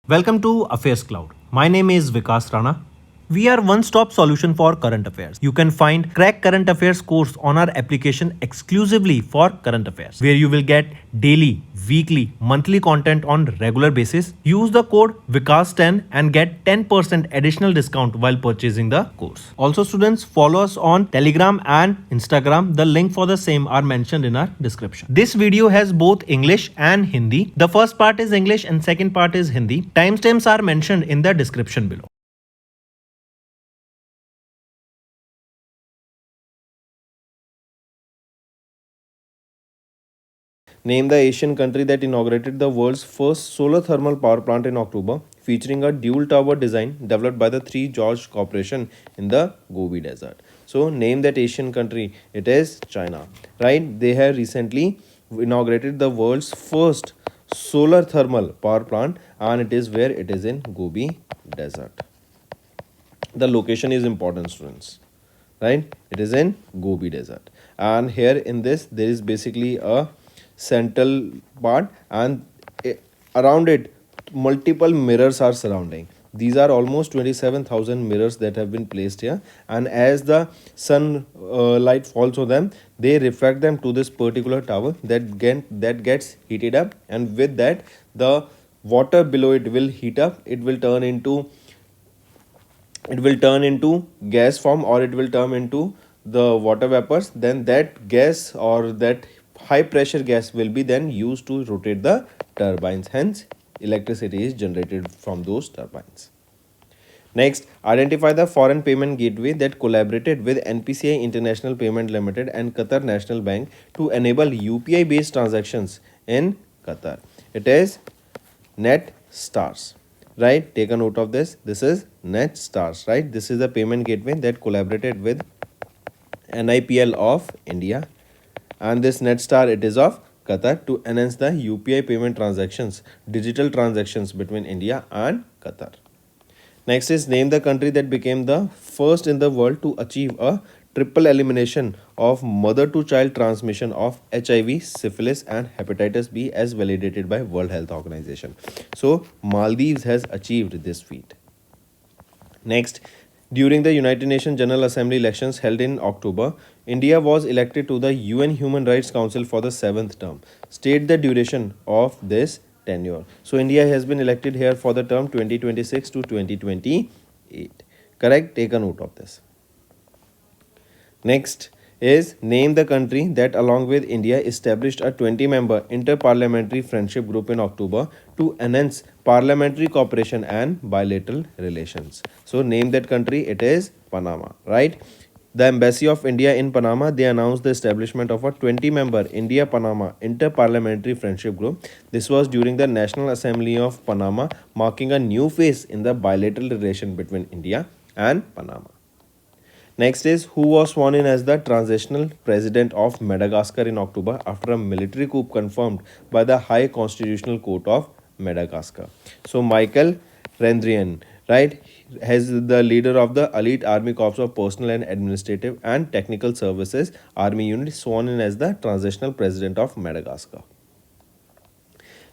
Welcome to AffairsCloud. My name is Vikas Rana. We are one-stop solution for current affairs. You can find Crack Current Affairs course on our application exclusively for current affairs, where you will get daily, weekly, monthly content on regular basis. Use the code Vikas10 and get 10% additional discount while purchasing the course. Also, students, follow us on Telegram and Instagram. The link for the same are mentioned in our description. This video has both English and Hindi. The first part is English and second part is Hindi. Timestamps are mentioned in the description below. Name the Asian country that inaugurated the world's first solar thermal power plant in October, featuring a dual tower design developed by the Three Gorges Corporation in the Gobi Desert. So, name that Asian country. It is China, right? They have recently inaugurated the world's first solar thermal power plant, and it is where it is in Gobi Desert. The location is important, students, right? It is in Gobi Desert, and here in this there is basically a central part, and around it multiple mirrors are surrounding. These are almost 27,000 mirrors that have been placed here, and as the sun light falls on them, they reflect them to this particular tower that gets heated up, and with that the water below it will heat up. It will turn into gas form, or it will turn into the water vapors. Then that gas, or that high pressure gas, will be then used to rotate the turbines. Hence, electricity is generated from those turbines. Next, identify the foreign payment gateway that collaborated with NPCI International Payment Limited and Qatar National Bank to enable UPI based transactions in Qatar. It is NetStars, right? Take a note of this. This is NetStars, right? This is the payment gateway that collaborated with NIPL of India, and this NetStar, it is of Qatar, to enhance the UPI payment transactions, digital transactions between India and Qatar. Next is name the country that became the first in the world to achieve a triple elimination of mother to child transmission of HIV, syphilis and hepatitis B as validated by World Health Organization. So Maldives has achieved this feat. Next, during the United Nations General Assembly elections held in October, India was elected to the UN Human Rights Council for the 7th term. State the duration of this tenure. So India has been elected here for the term 2026 to 2028. Correct? Take a note of this. Next is name the country that along with India established a 20-member inter-parliamentary friendship group in October to enhance parliamentary cooperation and bilateral relations. So name that country. It is Panama, right? The Embassy of India in Panama, they announced the establishment of a 20-member India-Panama Inter-Parliamentary Friendship Group. This was during the National Assembly of Panama, marking a new phase in the bilateral relation between India and Panama. Next is who was sworn in as the transitional president of Madagascar in October after a military coup confirmed by the High Constitutional Court of Madagascar. So Michael Rendrian, right, has the leader of the elite army corps of personnel and administrative and technical services army unit, sworn in as the transitional president of Madagascar.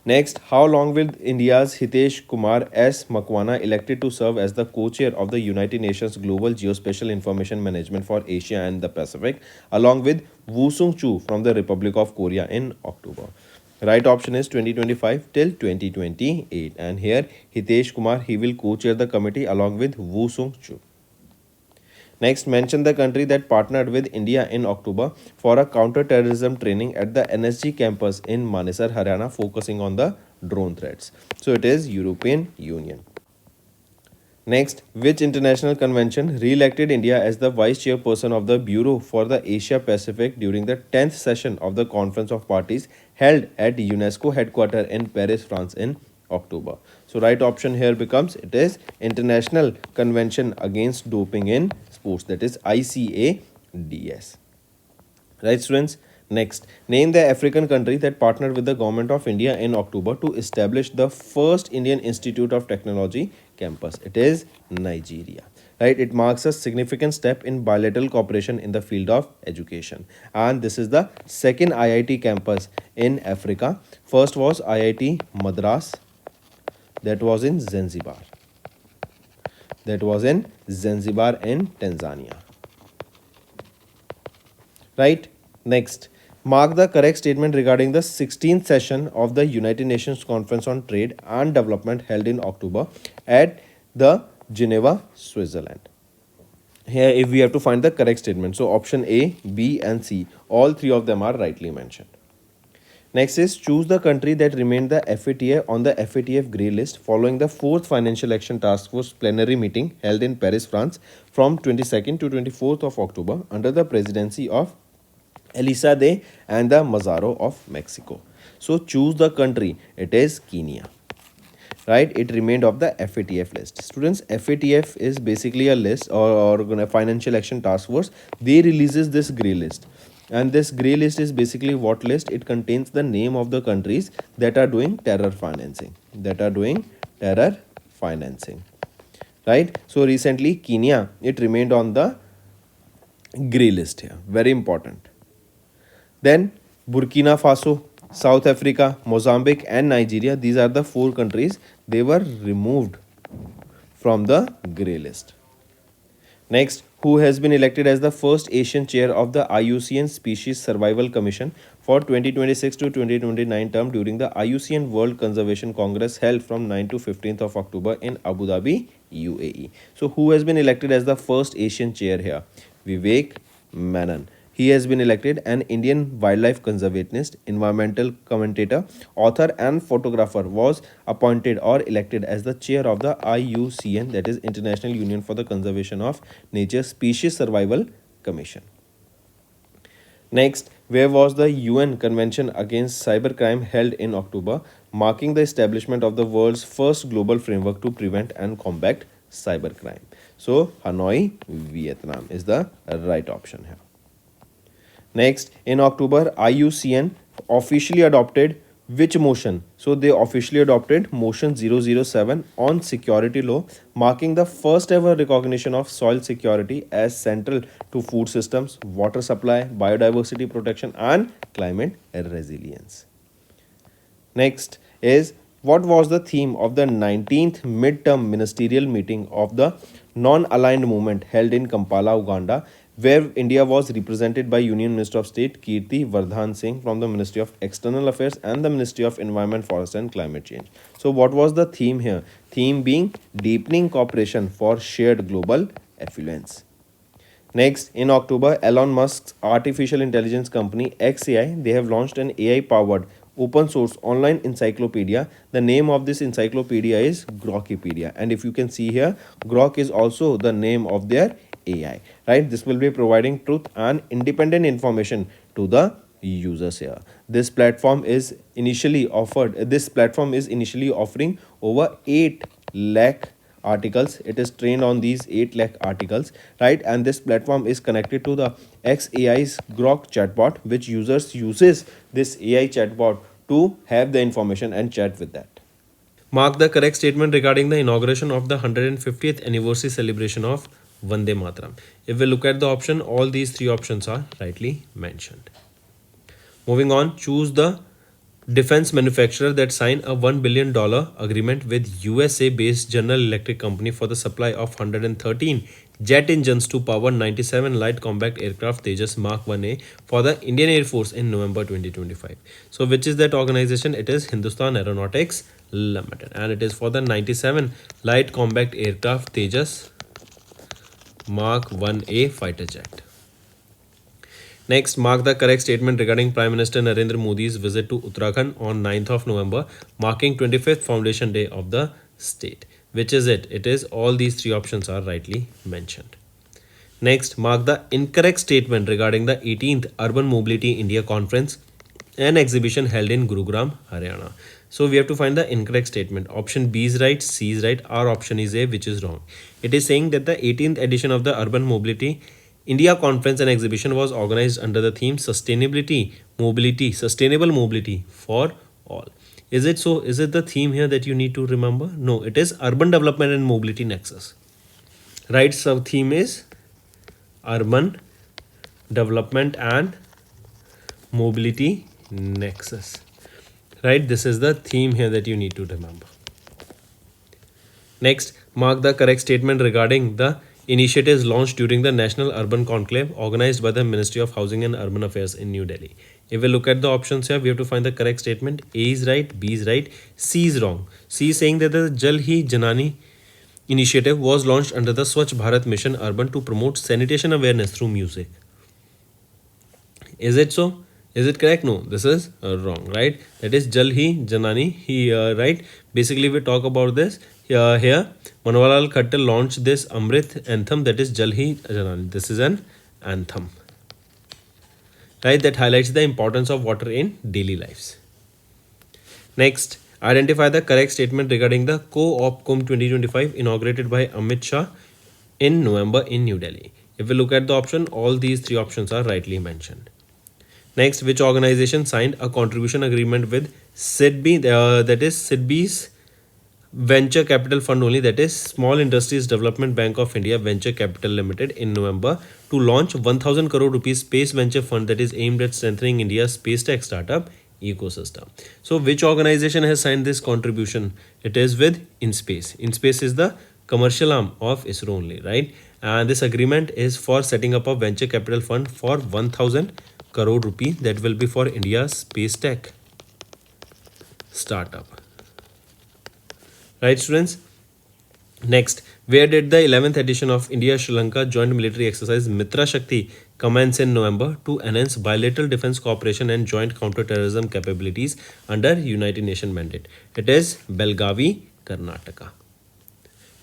Next, how long will India's Hitesh Kumar S. Makwana, elected to serve as the co-chair of the United Nations Global Geospatial Information Management for Asia and the Pacific, along with Woo Sung Chu from the Republic of Korea in October? Right option is 2025 till 2028, and here Hitesh Kumar, he will co-chair the committee along with Woo Sung Chu. Next, mention the country that partnered with India in October for a counter-terrorism training at the NSG campus in Manesar, Haryana, focusing on the drone threats. So it is European Union. Next, which international convention re-elected India as the vice chairperson of the Bureau for the Asia Pacific during the 10th session of the Conference of Parties held at UNESCO headquarters in Paris, France in October? So right option here becomes, it is International Convention Against Doping in Sports, that is ICADS. Right, students? Next, name the African country that partnered with the government of India in October to establish the first Indian Institute of Technology campus. It is Nigeria. Right, it marks a significant step in bilateral cooperation in the field of education, and this is the second IIT campus in Africa. First was IIT Madras, That was in Zanzibar. That was in Zanzibar in Tanzania. Right? Next, mark the correct statement regarding the 16th session of the United Nations Conference on Trade and Development held in October at the Geneva, Switzerland. Here, if we have to find the correct statement, so option A, B, and C, all three of them are rightly mentioned. Next is choose the country that remained the FATF on the FATF grey list following the 4th Financial Action Task Force plenary meeting held in Paris, France from 22nd to 24th of October under the presidency of Elisa de and the Mazaro of Mexico. So choose the country. It is Kenya. Right, it remained of the FATF list. Students, FATF is basically a list or financial action task force. They releases this grey list, and this grey list is basically what list? It contains the name of the countries that are doing terror financing, right? So recently Kenya, it remained on the grey list here, very important. Then Burkina Faso, South Africa, Mozambique and Nigeria, these are the 4 countries. They were removed from the grey list. Next, who has been elected as the first Asian chair of the IUCN Species Survival Commission for 2026 to 2029 term during the IUCN World Conservation Congress held from 9 to 15th of October in Abu Dhabi, UAE. So who has been elected as the first Asian chair here? Vivek Menon. He has been elected an Indian wildlife conservationist, environmental commentator, author and photographer, was appointed or elected as the chair of the IUCN, that is International Union for the Conservation of Nature Species Survival Commission. Next, where was the UN Convention Against Cybercrime held in October, marking the establishment of the world's first global framework to prevent and combat cybercrime? So, Hanoi, Vietnam is the right option here. Next, in October, IUCN officially adopted which motion? So they officially adopted motion 007 on security law, marking the first ever recognition of soil security as central to food systems, water supply, biodiversity protection and climate resilience. Next is, what was the theme of the 19th midterm ministerial meeting of the non-aligned movement held in Kampala, Uganda, where India was represented by Union Minister of State Kirti Vardhan Singh from the Ministry of External Affairs and the Ministry of Environment, Forest and Climate Change. So what was the theme here? Theme being deepening cooperation for shared global affluence. Next, in October, Elon Musk's artificial intelligence company XAI, they have launched an AI-powered open source online encyclopedia. The name of this encyclopedia is Grokipedia, and if you can see here, Grok is also the name of their AI, right? This will be providing truth and independent information to the users here. This platform is initially offering over 8 lakh articles. It is trained on these 8 lakh articles, right? And this platform is connected to the XAI's Grok chatbot, which uses this AI chatbot to have the information and chat with that. Mark the correct statement regarding the inauguration of the 150th anniversary celebration of Vande Mataram. If we look at the option, all these 3 options are rightly mentioned. Moving on, choose the defense manufacturer that signed a $1 billion agreement with USA-based General Electric Company for the supply of 113 jet engines to power 97 light combat aircraft Tejas Mark 1A for the Indian Air Force in November 2025. So which is that organization? It is Hindustan Aeronautics Limited, and it is for the 97 light combat aircraft Tejas Mark 1A fighter jet. Next, mark the correct statement regarding Prime Minister Narendra Modi's visit to Uttarakhand on 9th of November, marking 25th Foundation Day of the state. Which is it? It is all these 3 options are rightly mentioned. Next, mark the incorrect statement regarding the 18th Urban Mobility India Conference and exhibition held in Gurugram, Haryana. So we have to find the incorrect statement. Option B is right, C is right, our option is A, which is wrong. It is saying that the 18th edition of the Urban Mobility India Conference and Exhibition was organized under the theme Sustainable Mobility for All. Is it so? Is it the theme here that you need to remember? No, it is Urban Development and Mobility Nexus. Right, so theme is Urban Development and Mobility Nexus. Right, this is the theme here that you need to remember. Next, mark the correct statement regarding the initiatives launched during the National Urban Conclave organized by the Ministry of Housing and Urban Affairs in New Delhi. If we look at the options here, we have to find the correct statement. A is right, B is right, C is wrong. C is saying that the Jal Hi Janani initiative was launched under the Swachh Bharat Mission Urban to promote sanitation awareness through music. Is it so? Is it correct? No, this is wrong, right? That is Jal Hi Janani, right? Basically, we talk about this here. Manolal Khattar launched this Amrit anthem, that is Jal Hi Janani. This is an anthem, right? That highlights the importance of water in daily lives. Next, identify the correct statement regarding the Co-op Kumbh 2025 inaugurated by Amit Shah in November in New Delhi. If we look at the option, all these three options are rightly mentioned. Next, which organization signed a contribution agreement with SIDBI, that is SIDBI's Venture Capital Fund only, that is Small Industries Development Bank of India Venture Capital Limited, in November to launch 1000 crore rupees space venture fund that is aimed at strengthening India's space tech startup ecosystem. So which organization has signed this contribution? It is with InSpace. InSpace is the commercial arm of ISRO only, right? And this agreement is for setting up a venture capital fund for 1000 crore rupee that will be for India's space tech startup. Right, students? Next, where did the 11th edition of India-Sri Lanka joint military exercise Mitra Shakti commence in November to enhance bilateral defense cooperation and joint counter-terrorism capabilities under United Nations mandate? It is Belgavi, Karnataka.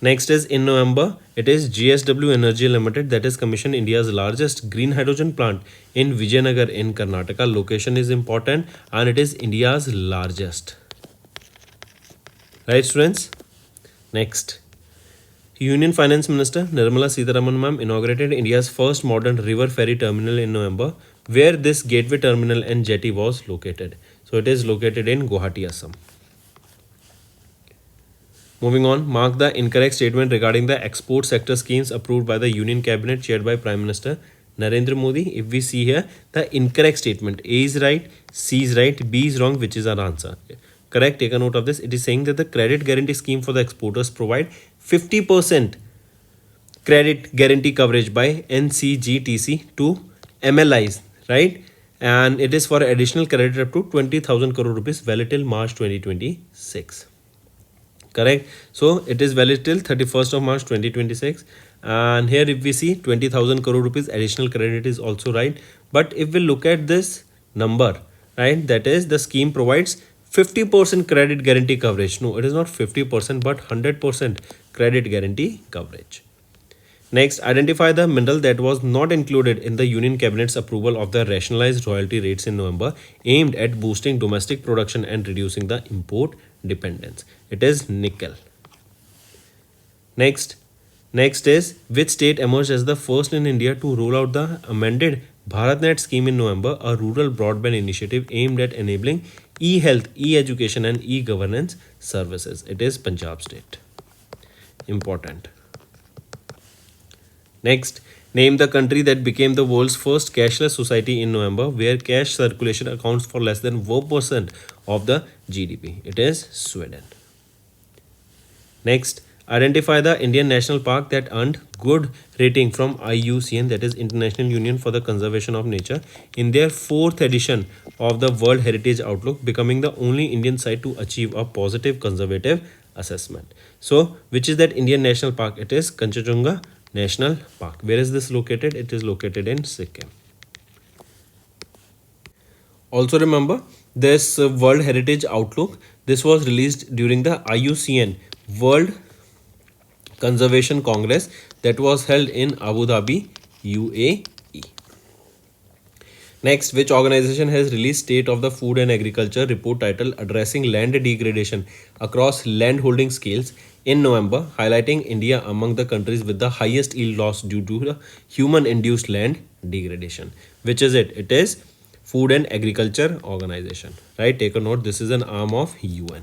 Next is in November, it is GSW Energy Limited that is commissioned India's largest green hydrogen plant in Vijayanagar in Karnataka. Location is important and it is India's largest. Right, students? Next, Union Finance Minister Nirmala Sitharaman ma'am inaugurated India's first modern river ferry terminal in November, where this gateway terminal and jetty was located. So it is located in Guwahati, Assam. Moving on, mark the incorrect statement regarding the export sector schemes approved by the Union Cabinet chaired by Prime Minister Narendra Modi. If we see here, the incorrect statement, A is right, C is right, B is wrong, which is our answer. Correct, take a note of this. It is saying that the credit guarantee scheme for the exporters provide 50% credit guarantee coverage by NCGTC to MLIs, right? And it is for additional credit up to 20,000 crore rupees valid till March 2026. Correct. So it is valid till 31st of March 2026. And here if we see 20,000 crore rupees additional credit is also right. But if we look at this number, right, that is the scheme provides 50% credit guarantee coverage. No, it is not 50% but 100% credit guarantee coverage. Next, identify the mineral that was not included in the Union Cabinet's approval of the rationalized royalty rates in November, aimed at boosting domestic production and reducing the import dependence. It is nickel. Next is which state emerged as the first in India to roll out the amended BharatNet scheme in November, a rural broadband initiative aimed at enabling e-health, e-education and e-governance services. It is Punjab state. Important. Next, name the country that became the world's first cashless society in November, where cash circulation accounts for less than 4% of the GDP. It is Sweden. Next, identify the Indian National Park that earned good rating from IUCN, that is International Union for the Conservation of Nature, in their 4th edition of the World Heritage Outlook, becoming the only Indian site to achieve a positive conservative assessment. So, which is that Indian National Park? It is Kanchenjunga National Park. Where is this located? It is located in Sikkim. Also remember this World Heritage Outlook. This was released during the IUCN World Conservation Congress that was held in Abu Dhabi, UAE. Next, which organization has released State of the Food and Agriculture report titled Addressing Land Degradation Across Landholding Scales in November, highlighting India among the countries with the highest yield loss due to the human-induced land degradation? Which is it? It is Food and Agriculture Organization, right? Take a note, this is an arm of UN.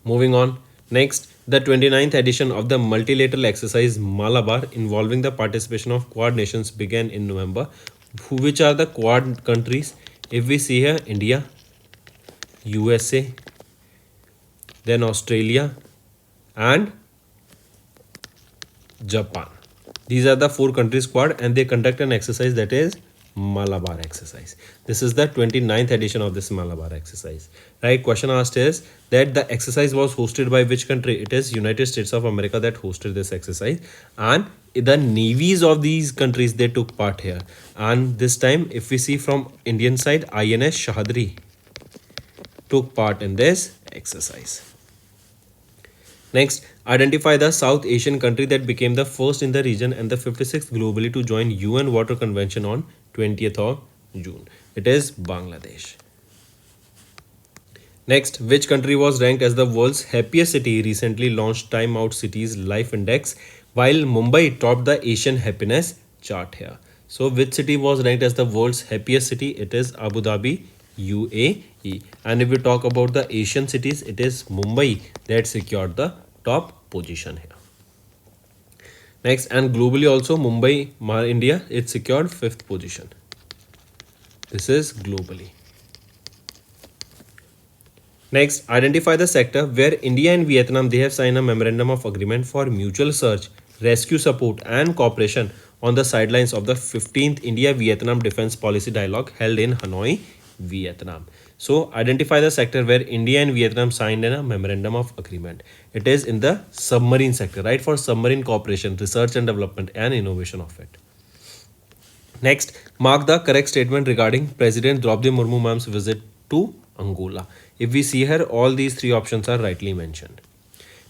Moving on. Next, the 29th edition of the multilateral exercise Malabar, involving the participation of Quad nations, began in November. Which are the Quad countries? If we see here, India, USA, then Australia, and Japan. These are the 4 countries squad, and they conduct an exercise that is Malabar exercise. This is the 29th edition of this Malabar exercise. Right? Question asked is that the exercise was hosted by which country? It is United States of America that hosted this exercise, and the navies of these countries, they took part here. And this time, if we see from Indian side, INS Shahadri took part in this exercise. Next, identify the South Asian country that became the first in the region and the 56th globally to join UN Water Convention on 20th of June. It is Bangladesh. Next, which country was ranked as the world's happiest city? Recently launched Time Out Cities Life Index, while Mumbai topped the Asian happiness chart here. So, which city was ranked as the world's happiest city? It is Abu Dhabi, UAE. And if we talk about the Asian cities, it is Mumbai that secured the top position here. Next, and globally also Mumbai, India, it secured 5th position. This is globally. Next, identify the sector where India and Vietnam, they have signed a memorandum of agreement for mutual search, rescue support and cooperation on the sidelines of the 15th India-Vietnam Defense Policy Dialogue held in Hanoi, Vietnam. So, identify the sector where India and Vietnam signed a memorandum of agreement. It is in the submarine sector, right? For submarine cooperation, research and development and innovation of it. Next, mark the correct statement regarding President Draupadi Murmu ma'am's visit to Angola. If we see here, all these 3 options are rightly mentioned.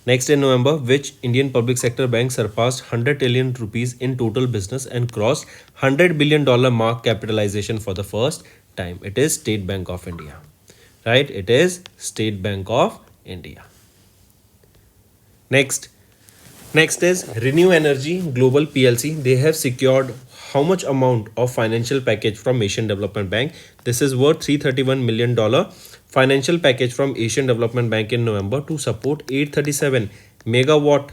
Next, in November, which Indian public sector bank surpassed 100 trillion rupees in total business and crossed $100 billion mark capitalization for the first time? It is State Bank of India. Right? It is State Bank of India. Next is Renew Energy Global PLC. They have secured how much amount of financial package from Asian Development Bank? This is worth $331 million financial package from Asian Development Bank in November to support 837 megawatt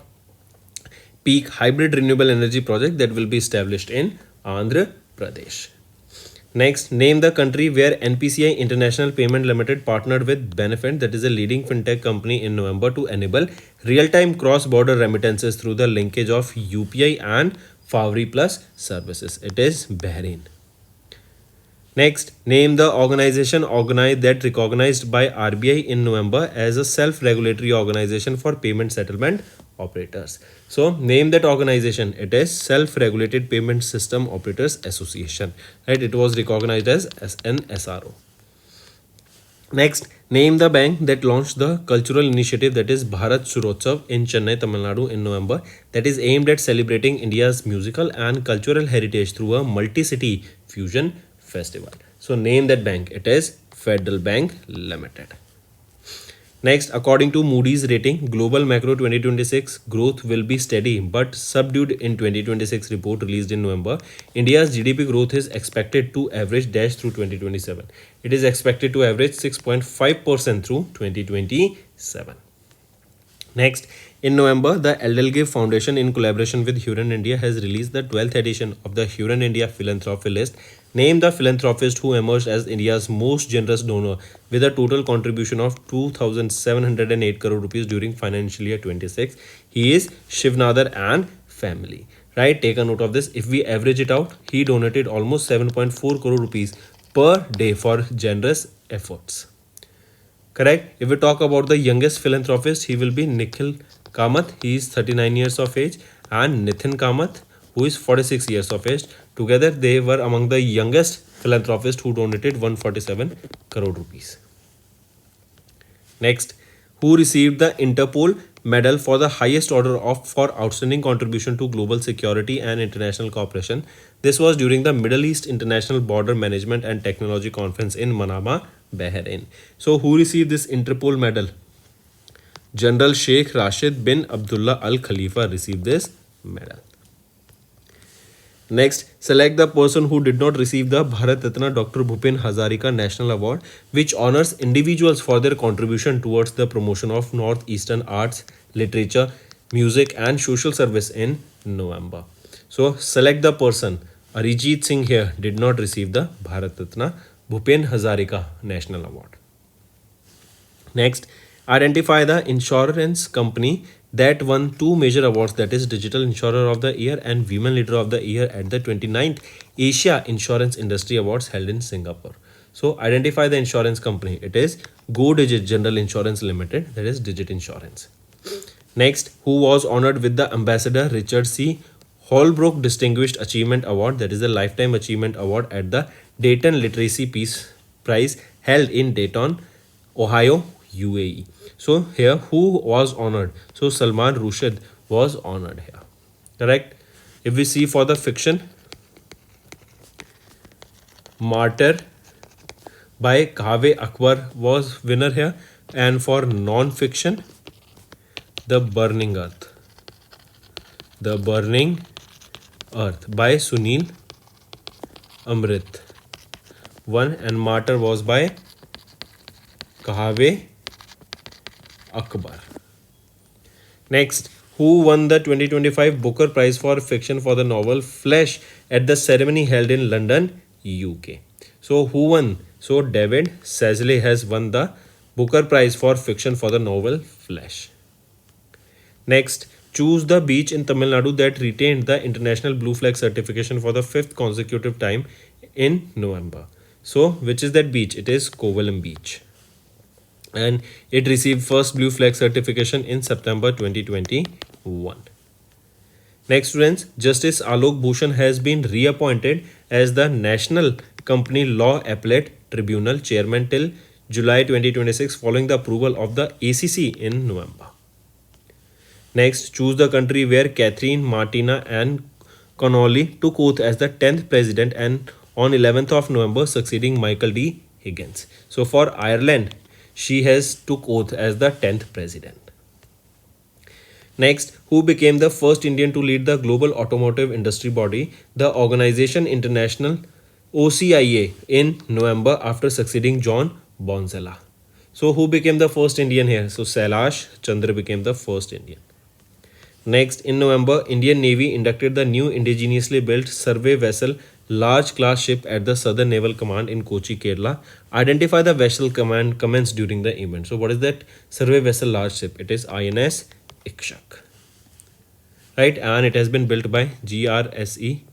peak hybrid renewable energy project that will be established in Andhra Pradesh. Next, name the country where NPCI International Payment Limited partnered with Benefit, that is a leading fintech company, in November to enable real-time cross-border remittances through the linkage of UPI and Fawry Plus services. It is Bahrain. Next, name the organization that recognized by RBI in November as a self-regulatory organization for payment settlement operators. So, name that organization. It is Self-Regulated Payment System Operators Association. Right? It was recognized as an SRO. Next, name the bank that launched the cultural initiative that is Bharat Surotsav in Chennai, Tamil Nadu in November, that is aimed at celebrating India's musical and cultural heritage through a multi-city fusion festival. So, name that bank. It is Federal Bank Limited. Next, according to Moody's rating, global macro 2026 growth will be steady but subdued in 2026 report released in November. India's GDP growth is expected to average dash through 2027. It is expected to average 6.5% through 2027. Next, in November, the Edelgive Foundation in collaboration with Huron India has released the 12th edition of the Huron India Philanthropy List. Name the philanthropist who emerged as India's most generous donor with a total contribution of 2,708 crore rupees during financial year 26. He is Shivnadar and family. Right? Take a note of this. If we average it out, he donated almost 7.4 crore rupees per day for generous efforts. Correct? If we talk about the youngest philanthropist, he will be Nikhil Kamath. He is 39 years of age, and Nitin Kamath, who is 46 years of age. Together, they were among the youngest philanthropists who donated 147 crore rupees. Next, who received the Interpol Medal for the highest order for outstanding contribution to global security and international cooperation. This was during the Middle East International Border Management and Technology Conference in Manama, Bahrain. So, who received this Interpol medal? General Sheikh Rashid bin Abdullah Al Khalifa received this medal. Next, select the person who did not receive the Bharat Ratna Dr. Bhupen Hazarika National Award, which honors individuals for their contribution towards the promotion of Northeastern arts, literature, music and social service in November. So, select the person. Arijit Singh here did not receive the Bharat Ratna Bhupen Hazarika National Award. Next, identify the insurance company that won 2 major awards, that is Digital Insurer of the Year and Women Leader of the Year at the 29th Asia Insurance Industry Awards held in Singapore. So identify the insurance company. It is Go Digit General Insurance Limited, that is Digit Insurance. Next, who was honored with the Ambassador Richard C. Holbrooke Distinguished Achievement Award, that is the Lifetime Achievement Award at the Dayton Literacy Peace Prize held in Dayton, Ohio, UAE. So here, who was honored? So Salman Rushdie was honored here. Correct. If we see for the fiction, Martyr by Kaveh Akbar was winner here, and for non-fiction, The Burning Earth. The Burning Earth by Sunil Amrit won, and Martyr was by Kaveh Akbar. Next, who won the 2025 Booker Prize for Fiction for the novel Flesh at the ceremony held in London, UK? So who won? So David Sasley has won the Booker Prize for Fiction for the novel Flesh. Next, choose the beach in Tamil Nadu that retained the International Blue Flag certification for the 5th consecutive time in November. So which is that beach? It is Kovalam Beach, and it received first Blue Flag certification in September 2021. Next, students, Justice Alok Bhushan has been reappointed as the National Company Law Appellate Tribunal chairman till July 2026 following the approval of the ACC in November. Next, choose the country where Catherine Martina and Connolly took oath as the 10th president and on 11th of November succeeding Michael D. Higgins. So for Ireland, she has took oath as the 10th president. Next, who became the first Indian to lead the global automotive industry body, the Organization International OCIA, in November after succeeding John Bonzella. So who became the first Indian here? So Sailash Chandra became the first Indian. Next, in November, Indian Navy inducted the new indigenously built survey vessel large class ship at the Southern Naval Command in Kochi, Kerala. Identify the vessel command commenced during the event. So what is that survey vessel large ship? It is INS Ikshak. Right, and it has been built by GRSE,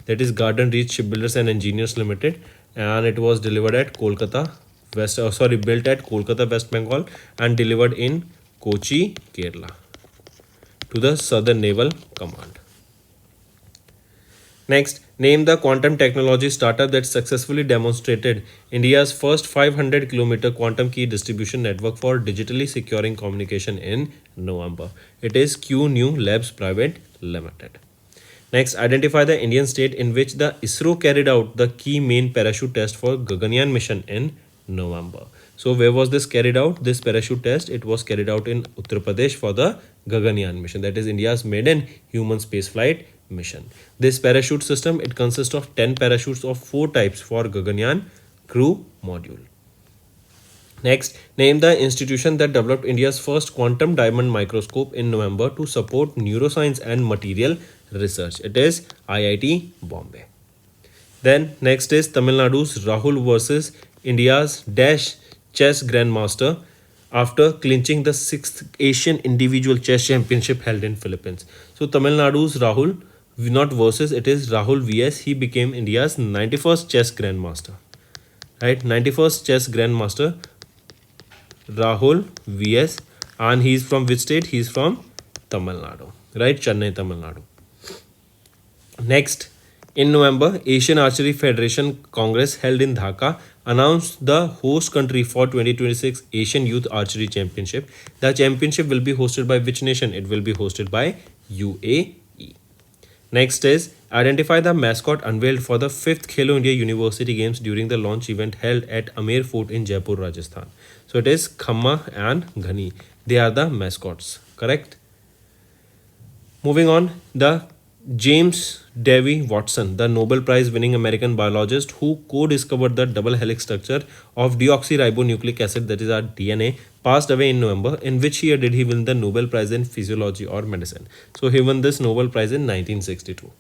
that is Garden Reach Shipbuilders and Engineers Limited, and it was delivered at built at Kolkata, West Bengal, and delivered in Kochi, Kerala, to the Southern Naval Command. Next, name the quantum technology startup that successfully demonstrated India's first 500-kilometer quantum key distribution network for digitally securing communication in November. It is QNew Labs Private Limited. Next, identify the Indian state in which the ISRO carried out the key main parachute test for Gaganyaan mission in November. So where was this carried out? This parachute test, it was carried out in Uttar Pradesh for the Gaganyaan mission, that is India's maiden human spaceflight mission. This parachute system, it consists of 10 parachutes of 4 types for Gaganyaan crew module. Next, name the institution that developed India's first quantum diamond microscope in November to support neuroscience and material research. It is IIT Bombay. Then next is Tamil Nadu's Rahul versus India's dash chess grandmaster after clinching the 6th Asian individual chess championship held in Philippines. So Tamil Nadu's Rahul, not versus, it is Rahul vs. He became India's 91st chess grandmaster. Right, 91st chess grandmaster Rahul vs. and he is from which state? He is from Tamil Nadu. Right, Chennai, Tamil Nadu. Next, in November, Asian Archery Federation Congress held in Dhaka announced the host country for 2026 Asian Youth Archery Championship. The championship will be hosted by which nation? It will be hosted by UAE. Next is identify the mascot unveiled for the 5th Khelo India University Games during the launch event held at Amer Fort in Jaipur, Rajasthan. So it is Khamma and Ghani. They are the mascots. Correct? Moving on, the James Davy Watson, the Nobel Prize winning American biologist who co-discovered the double helix structure of deoxyribonucleic acid, that is our DNA, passed away in November. In which year did he win the Nobel Prize in Physiology or Medicine? So he won this Nobel Prize in 1962.